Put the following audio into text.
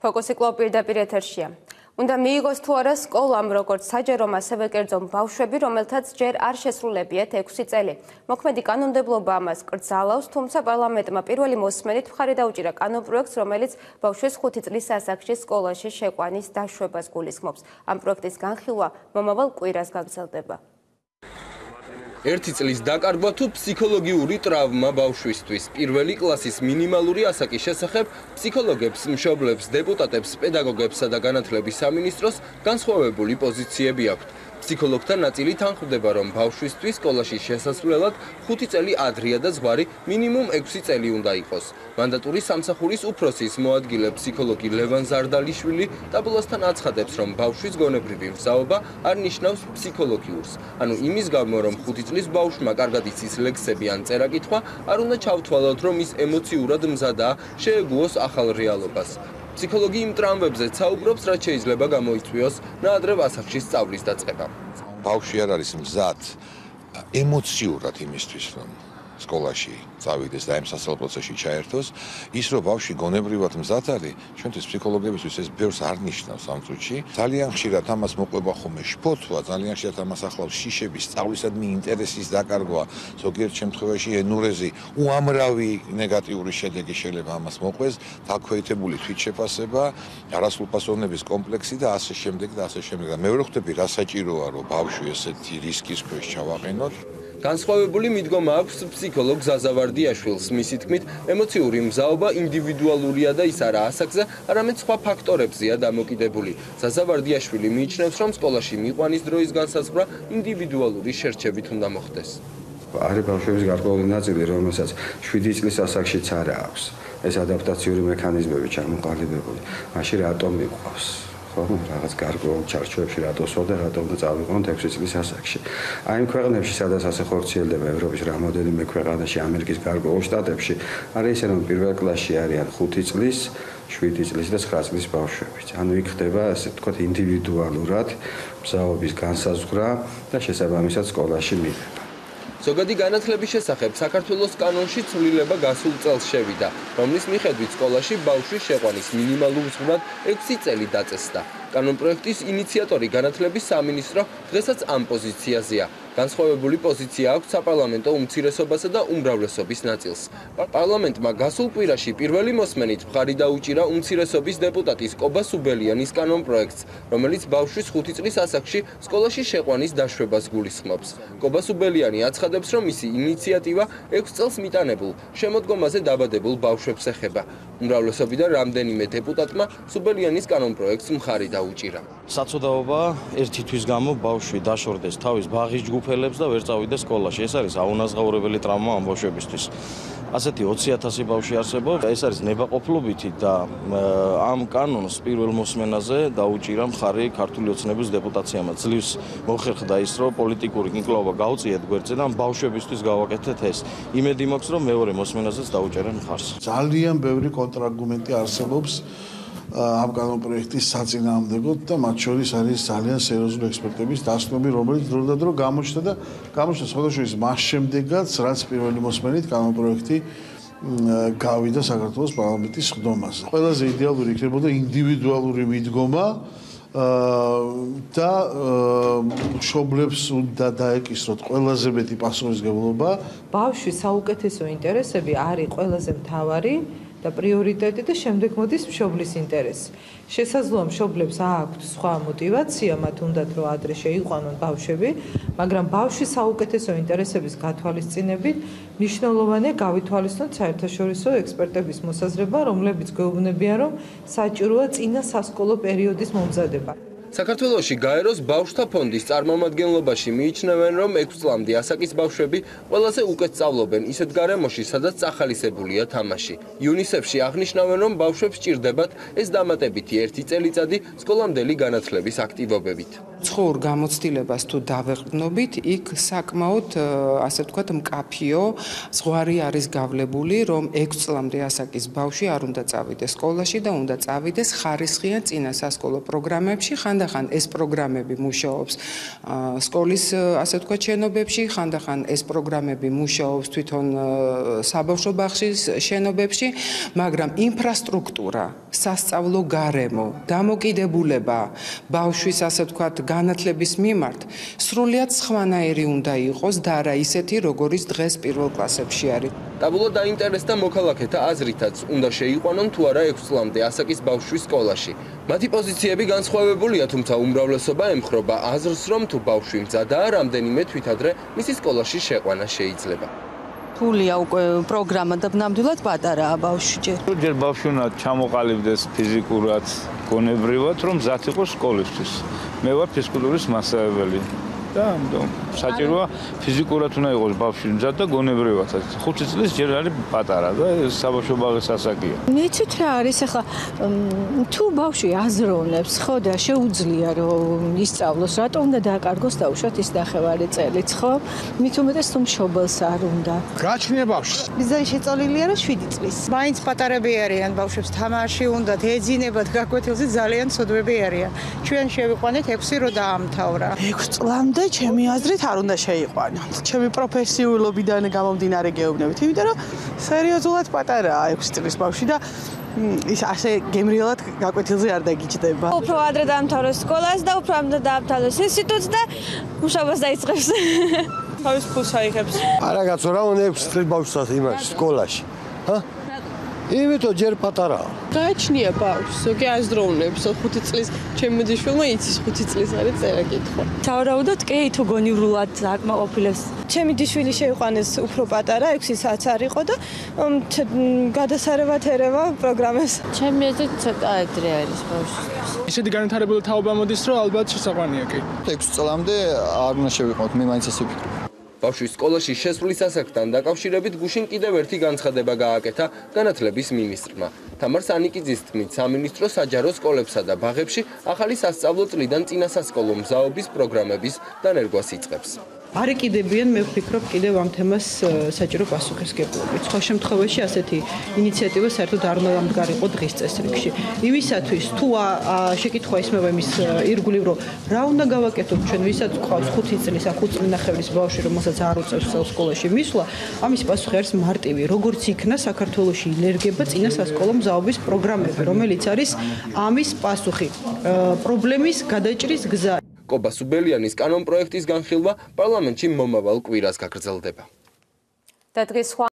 ფოკუსი კვლავ პირდაპირ ეთერშია. უნდა მიიღოს თუ არა სკოლამ, როგორც საჯარო, ასევე კერძო ბავშვები, რომელთაც ჯერ არ შესრულებიათ 6 წელი. მოქმედი კანონმდებლობა ამას კრძალავს, თუმცა პარლამენტმა პირველი მოსმენით მხარი დაუჭირა კანონპროექტს, რომელიც ბავშვის 5 წლის ასაკში სკოლაში შეყვანის დაშვებას გულისხმობს. ამ პროექტის განხილვა მომავალ კვირას გაგრძელდება. 1 წლის დაკარგვა თუ ფსიქოლოგიური ტრავმა ბავშვისთვის. პირველი კლასის მინიმალური ასაკის შესახებ ფსიქოლოგებს, მშობლებს, დეპუტატებს, პედაგოგებსა და განათლების სამინისტროს განსხვავებული პოზიციები აქვთ. ფსიქოლოგთა ნაწილი თანხმდება, რომ ბავშვისთვის სკოლაში შესასვლელად 5 წელი ადრეა და ზღვარი მინიმუმ 6 წელი უნდა იყოს. მანდატური სამსახურის უფროსის მოადგილე ფსიქოლოგი ლევან ზარდალიშვილი ტაბულასთან აცხადებს, რომ ბავშვის გონებრივი მზაობა არ ნიშნავს ფსიქოლოგიურს. ანუ იმის გამო, რომ 5 წლის ბავშვმა კარგად იცის ლექსები ან წერა-კითხვა, არ უნდა ჩავთვალოთ, რომ ის ემოციურად მზადაა შეეგუოს ახალ რეალობას. ფსიქოლოგი იმ ტრამვებზეც საუბრობს, რაც შეიძლება გამოიწვიოს ნაადრევ ასაკში სწავლის დაწყება. ბავშვი არ არის მზად ემოციურად იმისთვის, რომ სკოლაში წავიდეს და ამ სასწავლო პროცესში ჩაერთოს, ის რომ ბავშვი გონებრივად მზად არის, ჩვენთვის ფსიქოლოგებისთვის ეს ბევრს არ ნიშნავს ამ წუთში. ძალიან ხშირად ამას მოყვება ხოლმე შფოთვა, ძალიან ხშირად ამას ახლავს შიშები, სწავლისადმი ინტერესის დაკარგვა, ზოგიერთ შემთხვევაში ენურეზი, უამრავი ნეგატიური შედეგი შეიძლება ამას მოყვეს, დაქვეითებული თვითშეფასება, არასრულფასოვნების კომპლექსი და ასე შემდეგ და ასე შემდეგ. და მე ვერ ხვდები რა საჭიროა, რომ ბავშვი ესეთი რისკის ქვეშ ჩავაყენოთ. განსხვავებული მიდგომა აქვს ფსიქოლოგ ზაზავარდიაშვილს. მისი თქმით, ემოციური მზაობა ინდივიდუალურია და ის არა ასაკზე, არამედ სხვა ფაქტორებზეა დამოკიდებული. ზაზავარდიაშვილი მიიჩნევს, რომ სკოლაში მიყვანის დროის განსაზღვრა ინდივიდუალური შერჩევით უნდა მოხდეს. არის ბავშვების გარკვეული ნაწილი, რომელსაც 7 წლის ასაკშიც არ აქვს. ეს ადაპტაციური მექანიზმები ჩამოყალიბებული. მაშინ რატომ მიყვავს? რაღაც გარკვეულ ჩარჩოებში რატოსვა და რატომ უნდა წავიყვანოთ 6 წლის ასაკში. აი იმ ქვეყნებში, სადაც ასე ხორციელდება ევროპის რამოდენიმე ქვეყანაში, ამერიკის გარკვეულ შტატებში, არის ისე რომ პირველ კლასში არიან 5 წლის, 7 წლის და 9 წლის ბავშვები. ანუ იქ ხდება ასე ვთქვათ ინდივიდუალურად მზაობის განსაზღვრა და შესაბამისად სკოლაში მიღება. ზოგადი განათლების შესახებ საქართველოს კანონში ცვლილება გასულ წელს შევიდა, რომლის მიხედვით სკოლაში ბავშვის შეყვანის მინიმალურ ზღვრად 6 წელი დაწესდა. კანონპროექტის ინიციატორი განათლების სამინისტრო დღესაც ამ პოზიციაზეა. განსხვავებული პოზიცია აქვს საპარლამენტო უმცირესობასა და უმრავლესობის ნაწილს. პარლამენტმა გასულ კვირაში პირველი მოსმენით მხარი დაუჭირა უმცირესობის დეპუტატის კობა სუბელიანის კანონპროექტს, რომელიც ბავშვის 5 წლის ასაკში სკოლაში შეყვანის დაშვებას გულისხმობს. კობა სუბელიანი აცხადებს, რომ მისი ინიციატივა 6 წელს მიტანებულ, შემოდგომაზე დაბადებულ ბავშვებს ეხება. უმრავლესობიდან რამდენიმე დეპუტატმა სუბელიანის კანონპროექტს მხარი დაუჭირა. საწოდაობა ერთი თვის გამო ბავშვი დაშორდეს თავის ბაღის ჯგუფელებს და ვერ წავიდეს სკოლაში. ეს არის აუნაზღაურებელი ტრავმა ამ ბავშვებისთვის. ასეთი 20,000 ბავშვი არსებობს. ეს არის ნებაყოფლობითი და ამ კანონს პირველ მოსმენაზე დაუჭირა მხარი ქართული ოცნების დეპუტაციამ. ძლივს მოხერხდა ის, რომ პოლიტიკური კინკლაობა გაუწიეთ გვერდზე და ამ ბავშვებისთვის გავაკეთეთ ეს. იმედი მაქვს, რომ მეორე მოსმენაზეც დაუჭერენ მხარს. ძალიან ბევრი კონტრარგუმენტი არსებობს ამ კანონპროექტის საწინააღმდეგოდ და მათ შორის არის ძალიან სერიოზული ექსპერტების დასკვნები, რომელიც დრო და დრო გამოჩნდა სხვადასხვა მას შემდეგაც, რაც პირველი მოსმენით კანონპროექტი გავიდა საქართველოს პარლამენტის სხდომაზე. ყველაზე იდეალური იქნებოდა ინდივიდუალური მიდგომა და მშობლებს უნდა დაეკისროთ ყველაზე მეტი პასუხისმგებლობა. ბავშვის საუკეთესო ინტერესები არის ყველაზე მთავარი და პრიორიტეტი და შემდეგ მოდის მშობლის ინტერესი. შესაძლოა მშობლებს აქვთ სხვა мотиваცია, მათ უნდათ რომ ადრე შეიყვანონ ბავშვები, მაგრამ ბავშვის საუკეთესო ინტერესების გათვალისწინებით მნიშვნელოვანია გავითვალისწინოთ საერთაშორისო ექსპერტების მოსაზრება, რომლებიც გვეუბნებიან, რომ საჭიროა წინა სასკოლო პერიოდის მომზადება. საქართველოში გაეროს ბავშვთა ფონდის წარმომადგენლობაში მიიჩნევენ, რომ 6 წლამდე ასაკის ბავშვები ყველაზე უკეთ სწავლობენ ისეთ გარემოში, სადაც წახალისებულია თამაში. იუნისეფში აღნიშნავენ, რომ ბავშვებს სჭირდებათ ეს დამატებითი 1 წელიწადი სკოლამდელი განათლების აქტივობებით. ცხოვრ გამოცდილებას თუ დავეყრდნობით, იქ საკმაოდ ასე ვთქვათ მკაფიო ზღვარი არის გავლებული, რომ 6 წლამდე ასაკის ბავშვი არ უნდა წავიდეს სკოლაში და უნდა წავიდეს ხარისხიან წინასასკოლო პროგრამებში, ხან ხანდახან ეს პროგრამები მუშაობს სკოლის ასე ვთქვათ შენობებში, ხანდახან ეს პროგრამები მუშაობს თვითონ საბავშვო ბაღის შენობებში, მაგრამ ინფრასტრუქტურა, სასწავლო გარემო, დამოკიდებულება ბავშვის ასე ვთქვათ განათლების მიმართ სრულიად სხვანაირი უნდა იყოს და არა ისეთი, როგორიც დღეს პირველ კლასებში არის. ტაბულა დაინტერესდა მოქალაქეთა აზრითაც, უნდა შეიყვანონ თუ არა 6 წლამდე ასაკის ბავშვის სკოლაში. მათი პოზიციები განსხვავებულია, თუმცა უმრავლესობა ემხრობა აზრს, რომ თუ ბავშვი მზადაა, რამდენიმე თვითადრე მისი სკოლაში შეყვანა შეიძლება. ფულია უკვე პროგრამა და ნამდვილად პატარაა ბავშვი ჯერ. ჯერ ბავშვი უნდა ჩამოყალიბდეს ფიზიკურად, გონებრივად, რომ მზად იყოს სკოლისთვის. მე ვარ ფიზკულტურის მასწავლებელი. და საჭიროა ფიზიკურად უნდა იყოს ბავშვი მზად და გონებრივადაც. 5 წლის ჯერ არის პატარა და საბავშვო ბაღის ასაკია. მეცით რა არის ახლა თუ ბავშვი აზროვნებს, ხო და შეუძლია რომ ისწავლოს, რატომ უნდა დააკარგოს დაუშვათ ის ნახევარი წელიც, ხო? მით უმეტეს თუ მშობელს არ უნდა. გაჩნია ბავშვი. მიზანი შეწოლილია რომ 7 წლის. მაინც პატარები არიან ბავშვებს თამაში უნდათ, ეძინებათ, გაკვეთილზე ძალიან ცოდვები არიან. ჩვენ შევიყვანეთ 6 რო დაამთავრა. 6 წლამდე ჩემი აზრით არ უნდა შეიყვანოთ. ჩემი პროფესიულობიდან გამომდინარე გეუბნებით, იმიტომ რომ სერიოზულად პატარაა 6 წლის ბავშვი და ის ასე გემრიელად გაკვეთილზე არ დაგიჯდება. უფრო ადრე დაამთავროს სკოლას და უფრო ადრე დაამთავროს ინსტიტუტს და მუშაობას დაიწყებს. თავის ფულს აიღებს. არა კაცო, რა უნდა 6 წლის ბავშვს იმაში სკოლაში? ჰა? იმიტომ ჯერ პატარაა. გააჩნია ბავშვს, ზოგი აზროვნებს 5 წლის, ჩემი ძიშვილმა იცის 5 წლის არის წერა კითხვა. სავარაუდოდ კი თუ გონივრულად აკმაყოფილებს. ჩემი ძიშვილი შეიყვანეს უფრო პატარა, 6 საათს არ იყო და გადასარევად ერევა პროგრამას. ჩემი აზრით ცოტა ადრე არის ბავშვისთვის. ისეთი განვითარებული თაობა მოდის, რომ ალბათ შესაყვანია კი. 6 წლამდე არ უნდა შევიყვანოთ, მე მაინც ასე ვფიქრობ. ბავშვის სკოლაში შესვლის ასაკთან დაკავშირებით გუშინ კიდევ ერთი განცხადება გააკეთა განათლების მინისტრმა. თამარ სანიკიძის თქმით, სამინისტრო საჯარო სკოლებსა და ბაღებში ახალი სასწავლო წლიდან წინასასკოლო მზაობის პროგრამების დანერგვას იწყებს. არ ეკიდებიან, მე ვფიქრობ, კიდევ ამ თემას საჭირო პასუხისმგებლობით. სხვა შემთხვევაში ასეთი ინიციატივა საერთოდ არ უნდა გამდგარიყო დღის წესრიგში. იმისათვის, თუ შეკითხვა ისმევა იმის ირგვლივ, რომ რა უნდა გავაკეთოთ ჩვენ, ვისაც გვყავს 5 წლის, 5 წლინახევრის ბავშვი, რომელსაც არ უწევს სკოლაში მისვლა, ამის პასუხი არის მარტივი. როგორც იქნა საქართველოში ილერგება წინასასკოლო მზაობის პროგრამები, რომელიც არის ამის პასუხი, პრობლემის გადაჭრის გზა. კობა სუბელიანის კანონპროექტის განხილვა პარლამენტში მომავალ კვირას გაგრძელდება. და დღის სხვა